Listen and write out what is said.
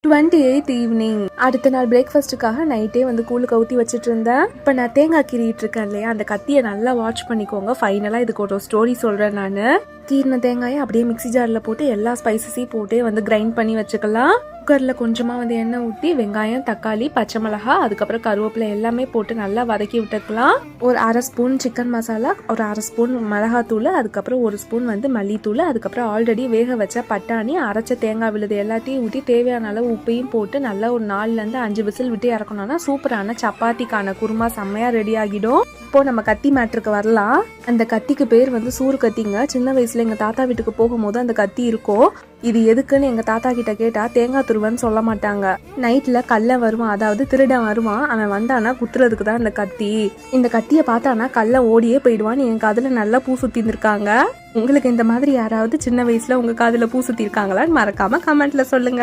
28th evening. அடுத்த நாள் பிரேக்ஃபாஸ்ட்டுக்காக நைட்டே வந்து கூழு கவுத்தி வச்சுட்டு இருந்தேன். இப்போ நான் தேங்காய் கீறிட்டு இருக்கேன் இல்லையா, அந்த கத்தியை நல்லா வாட்ச் பண்ணிக்கோங்க. ஃபைனலாக இதுக்கு ஒரு ஸ்டோரி சொல்கிறேன். நான் கீறின தேங்காயை அப்படியே மிக்ஸி ஜாரில் போட்டு எல்லா ஸ்பைசஸையும் போட்டு வந்து கிரைண்ட் பண்ணி வச்சுக்கலாம். குக்கரில் கொஞ்சமாக வந்து எண்ணெய் ஊற்றி வெங்காயம், தக்காளி, பச்சை மிளகா, அதுக்கப்புறம் கருவேப்பிலை எல்லாமே போட்டு நல்லா வதக்கி விட்டுக்கலாம். ஒரு 1/2 ஸ்பூன் சிக்கன் மசாலா, ஒரு 1/2 ஸ்பூன் மிளகாத்தூள், அதுக்கப்புறம் 1 ஸ்பூன் வந்து மல்லித்தூள், அதுக்கப்புறம் ஆல்ரெடி வேக வச்ச பட்டாணி, அரைச்ச தேங்காய் விழுது எல்லாத்தையும் ஊற்றி தேவையான அளவு உப்பையும் போட்டு நல்லா ஒரு 4லேருந்து 5 விசில் விட்டு இறக்கணும்னா சூப்பரான சப்பாத்திக்கான குருமா செம்மையாக ரெடி ஆகிடும். இப்போ நம்ம கத்தி மேட்ருக்கு வரலாம். அந்த கத்திக்கு பேர் வந்து சூறு கத்திங்க. சின்ன வயசுல எங்க தாத்தா வீட்டுக்கு போகும்போது அந்த கத்தி இருக்கும். இது எதுக்குன்னு எங்க தாத்தா கிட்ட கேட்டா தேங்காய் துருவன்னு சொல்ல மாட்டாங்க. நைட்ல கல்ல வருவான், அதாவது திருடன் வருவான், அவன் வந்தானா குத்துறதுக்கு தான் இந்த கத்தி. இந்த கத்தியை பார்த்தானா கல்ல ஓடியே போயிடுவான்னு என் காதுல நல்லா பூ சுத்தி இருக்காங்க. உங்களுக்கு இந்த மாதிரி யாராவது சின்ன வயசுல உங்க காதுல பூ சுத்தி இருக்காங்களான்னு மறக்காம கமெண்ட்ல சொல்லுங்க.